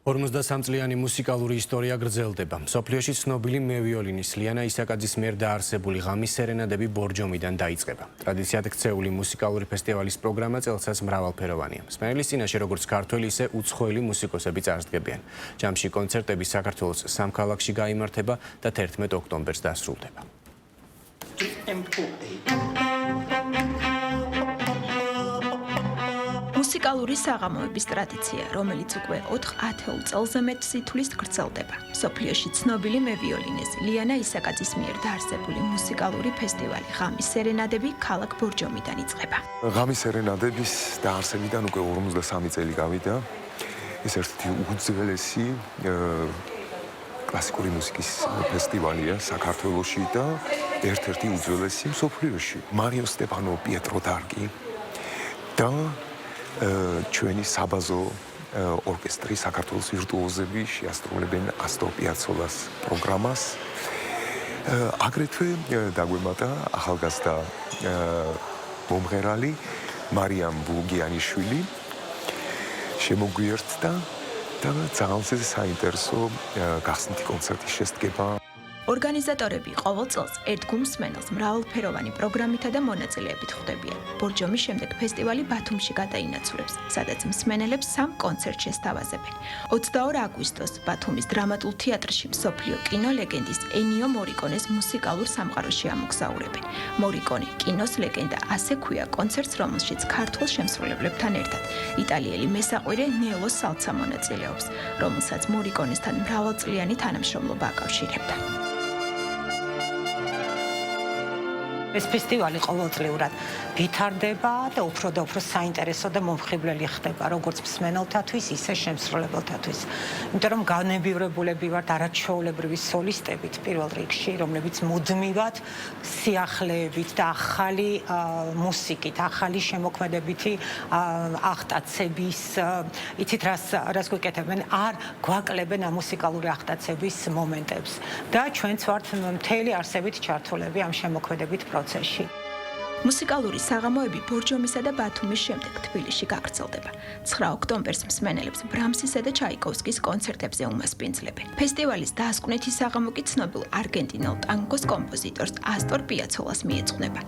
53 წლიანი მუსიკალური ისტორია გრძელდება. მსოფლიოში ცნობილი მევიოლინის ლიანა ისაკაძის მიერ დაარსებული ღამის სერენადები ბორჯომიდან დაიწყება. ტრადიციად ქცეული მუსიკალური ფესტივალის პროგრამა წელსაც მრავალფეროვანია. მსმენელის წინაშე როგორც ქართველი, ისე უცხოელი მუსიკოსები წარსდგებიან. ჯამში კონცერტები საქართველოს 3 ქალაქში გაიმართება და 11 ოქტომბერს დასრულდება. მუსიკალური საღამოების ტრადიცია, რომელიც უკვე 4 წელზე მეტ სითვლით გრძელდება. მსოფლიოში ცნობილი მევიოლინეს ლიანა ისაკაძის მიერ დაარსებული მუსიკალური ფესტივალი ღამის სერენადები ქალაქ ბორჯომიდან იწყება. ღამის სერენადების დაარსებიდან უკვე 53 წელი გავიდა. ეს ერთი უძველესი კლასიკური მუსიკის ფესტივალია საქართველოში და ერთ-ერთი უძველესი მსოფლიოში. მარიო სტეფანო, პიეტრო დარგი და ჩვენი საბაზო ორკესტრი საქართველოს ვირტუოზები შეასრულებენ ასტორ პიაცოლას პროგრამას. აგრეთვე დაგვემატა ახალგაზრდა მომღერალი მარიამ ბულგიანიშვილი შემოგვიერთდა და ძალიან საინტერესო გახსნითი კონცერტი შესდგება. ორგანიზატორები ყოველ წელს ერთგულ მსმენელს მრავალფეროვანი პროგრამითა და მონაწილეებით ხვდებიან. ბორჯომის შემდეგ ფესტივალი ბათუმში გადაინაცვლებს, სადაც მსმენელებს 3 კონცერტს შესთავაზებენ. 22 აგვისტოს ბათუმის დრამატულ თეატრში მსოფლიო კინოლეგენდის ენიო მორიკონეს მუსიკალურ სამყაროში ამოგზაურებენ. მორიკონე, კინოს ლეგენდა, ასე ქვია კონცერტს, რომელშიც ქართულ შემსრულებლებთან ერთად იტალიელი მესაყვირე ნელო სალცა მონაწილეობს, რომელსაც მორიკონესთან მრავალწლიანი თანამშრომლობა აკავშირებდა. ეს ფესტივალი ყოველწლიურად ვითარდება და უფრო საინტერესო და მომხიბვლელი ხდება, როგორც მსმენელთათვის, ისე შემსრულებელთათვის. იმიტომ რომ განებივრებულები ვართ არაჩვეულებრივი სოლისტებით პირველ რიგში, რომლებიც მუდმივად სიახლეებით და ახალი მუსიკით, ახალი შემოქმედებითი აღტაცების, იცით რას გვიკეთებენ, არ გვაკლებენ ამ მუსიკალური აღტაცების მომენტებს. და ჩვენც ვართ მთელი არსებით ჩართულები ამ შემოქმედებით პროცესში. მუსიკალური საღამოები ბორჯომისა და ბათუმის შემდეგ თბილისში გაგრძელდება. 9 ოქტომბერს მსმენელებს ბრამსისა და ჩაიკოვსკის კონცერტებზე უმასპინძლებენ. ფესტივალის დასკვნითი საღამო კი ცნობილ არგენტინელ ტანგოს კომპოზიტორს ასტორ პიაცოლას მიეძღვნება.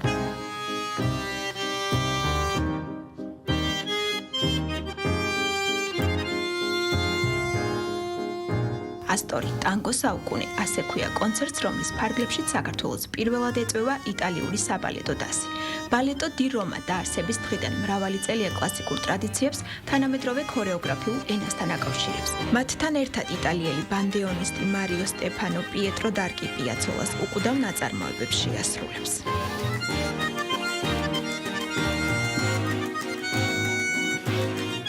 ასტორი ტანგო საუკუნე, ასე ქვია კონცერტს, რომლის ფარგლებშიც საქართველოს პირველად ეწვევა იტალიური საბალეტო დასი. ბალეტო დი რომა დაარსების დღიდან მრავალი წელია კლასიკურ ტრადიციებს თანამედროვე ქორეოგრაფიულ ენასთან აკავშირებს. მათთან ერთად იტალიელი ბანდეონისტი მარიო სტეფანო პიეტრო დარგი პიაცოლას უკვდავ ნაწარმოებებს შეასრულებს.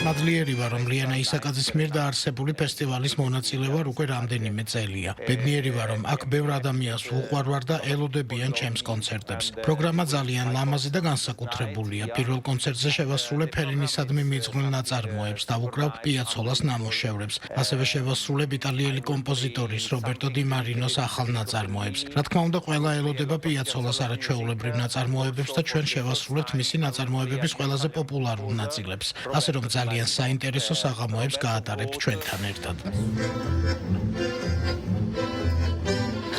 მადლიერი ვარ, რომ ლიანა ისაკაძის მიერ დაარსებული ფესტივალის მონაწილე ვარ უკვე რამდენიმე წელია. ბედნიერი ვარ, რომ აქ ბევრ ადამიანს უყვარვარ და ელოდებიან ჩემს კონცერტებს. პროგრამა ძალიან ლამაზი და განსაკუთრებულია. პირველ კონცერტზე შევასრულებ ფელინისადმი მიძღვნილ ნაწარმოებს და ვუკრავ პიაცოლას ნამუშევრებს. ასევე შევასრულებ იტალიელი კომპოზიტორის რობერტო დი მარინოს ახალ ნაწარმოებს. რა თქმა უნდა, ყველა ელოდება პიაცოლას არაჩვეულებრივ ნაწარმოებებს და ჩვენ შევასრულებთ მისი ნაწარმოებების ყველაზე პოპულარულ ნაწილებს. ასე რომ ძალიან საინტერესო საღამოებს გაატარებთ ჩვენთან ერთად.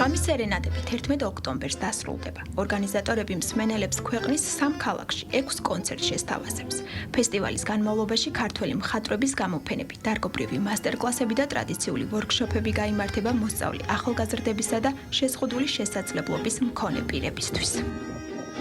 ღამის სერენადები 11 ოქტომბერს დასრულდება. ორგანიზატორები მსმენელებს ქვეყნის 3 ქალაქში 6 კონცერტს შესთავაზებს. ფესტივალის განმავლობაში ქართველი მხატვრების გამოფენები, დარგობრივი მასტერკლასები და ტრადიციული ვორქშოპები გაიმართება მოსწავლე ახალგაზრდებისა და შეზღუდული შესაძლებლობის მქონე პირებისთვის.